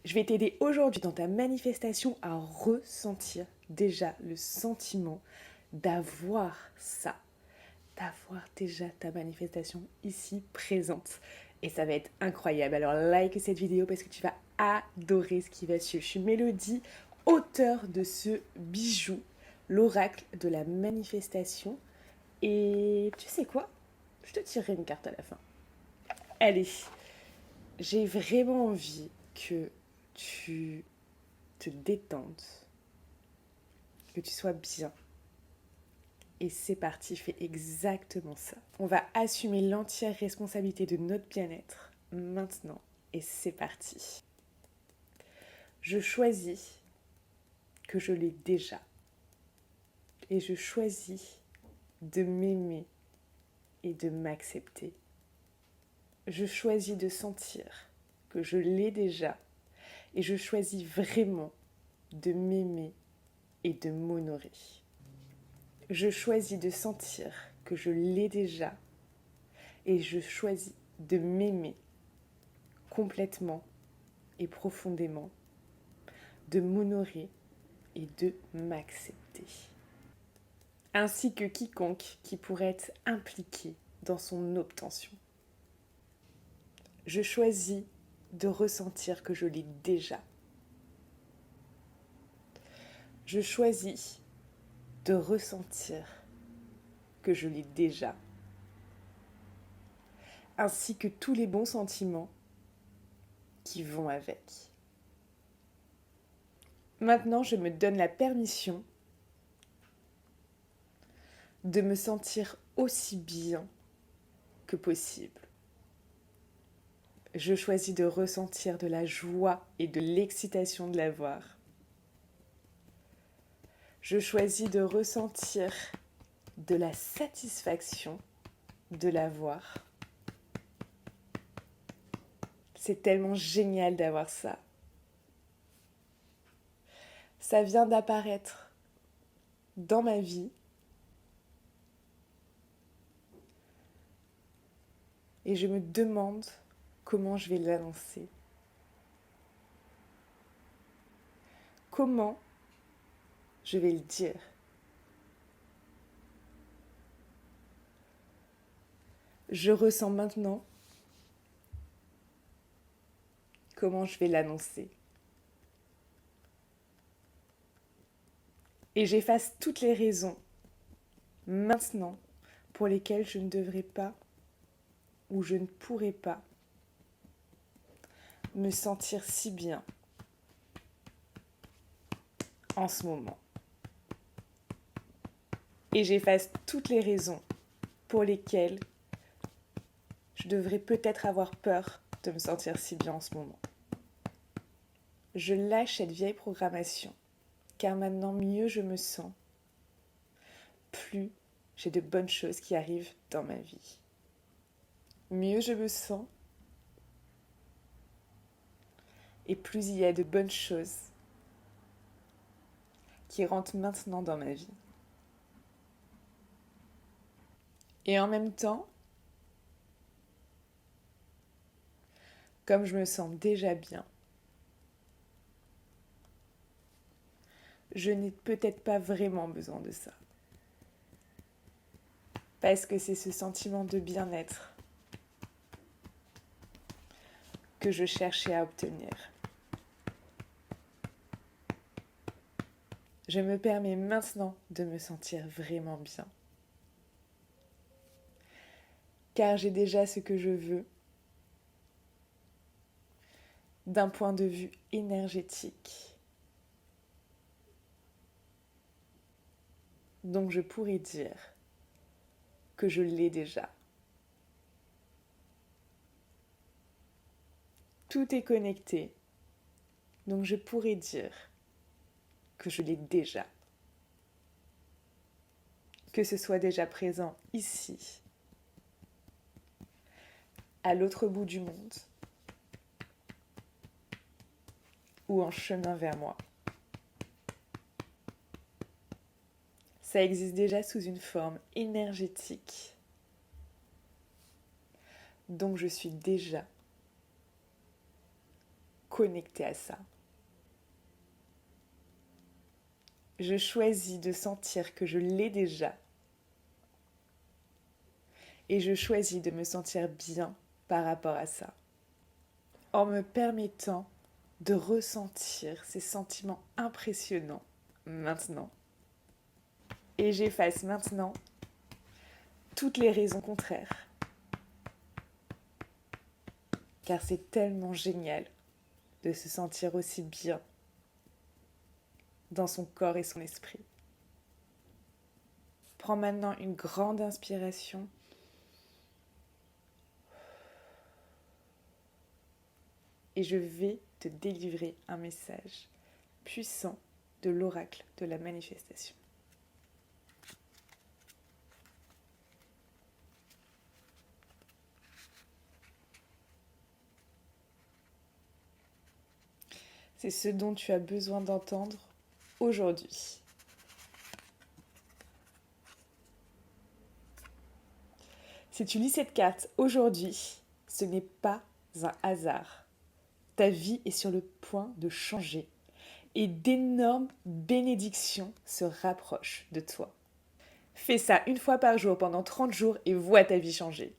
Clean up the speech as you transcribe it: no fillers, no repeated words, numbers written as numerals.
Je vais t'aider aujourd'hui dans ta manifestation à ressentir déjà le sentiment d'avoir ça, d'avoir déjà ta manifestation ici présente. Et ça va être incroyable. Alors like cette vidéo parce que tu vas adorer ce qui va suivre. Je suis Mélodie, auteure de ce bijou, l'oracle de la manifestation. Et tu sais quoi? Je te tirerai une carte à la fin. Allez, j'ai vraiment envie que tu te détendes, que tu sois bien. Et c'est parti, fais exactement ça. On va assumer l'entière responsabilité de notre bien-être maintenant. Et c'est parti. Je choisis que je l'ai déjà. Et je choisis de m'aimer et de m'accepter. Je choisis de sentir que je l'ai déjà. Et je choisis vraiment de m'aimer et de m'honorer. Je choisis de sentir que je l'ai déjà et je choisis de m'aimer complètement et profondément, de m'honorer et de m'accepter. Ainsi que quiconque qui pourrait être impliqué dans son obtention. Je choisis de ressentir que je l'ai déjà. Je choisis de ressentir que je l'ai déjà. Ainsi que tous les bons sentiments qui vont avec. Maintenant, je me donne la permission de me sentir aussi bien que possible. Je choisis de ressentir de la joie et de l'excitation de l'avoir. Je choisis de ressentir de la satisfaction de l'avoir. C'est tellement génial d'avoir ça. Ça vient d'apparaître dans ma vie. Et je me demande comment je vais l'annoncer. Comment je vais le dire. Je ressens maintenant comment je vais l'annoncer. Et j'efface toutes les raisons maintenant pour lesquelles je ne devrais pas ou je ne pourrais pas me sentir si bien en ce moment. Et j'efface toutes les raisons pour lesquelles je devrais peut-être avoir peur de me sentir si bien en ce moment. Je lâche cette vieille programmation, car maintenant mieux je me sens, plus j'ai de bonnes choses qui arrivent dans ma vie. Mieux je me sens, et plus il y a de bonnes choses qui rentrent maintenant dans ma vie. Et en même temps, comme je me sens déjà bien, je n'ai peut-être pas vraiment besoin de ça. Parce que c'est ce sentiment de bien-être que je cherchais à obtenir. Je me permets maintenant de me sentir vraiment bien. Car j'ai déjà ce que je veux d'un point de vue énergétique. Donc je pourrais dire que je l'ai déjà. Tout est connecté, donc je pourrais dire que je l'ai déjà. Que ce soit déjà présent ici, à l'autre bout du monde, ou en chemin vers moi. Ça existe déjà sous une forme énergétique. Donc je suis déjà connecter à ça. Je choisis de sentir que je l'ai déjà. Et je choisis de me sentir bien par rapport à ça. En me permettant de ressentir ces sentiments impressionnants maintenant. Et j'efface maintenant toutes les raisons contraires. Car c'est tellement génial de se sentir aussi bien dans son corps et son esprit. Prends maintenant une grande inspiration. Et je vais te délivrer un message puissant de l'oracle de la manifestation. C'est ce dont tu as besoin d'entendre aujourd'hui. Si tu lis cette carte aujourd'hui, ce n'est pas un hasard. Ta vie est sur le point de changer et d'énormes bénédictions se rapprochent de toi. Fais ça une fois par jour pendant 30 jours et vois ta vie changer.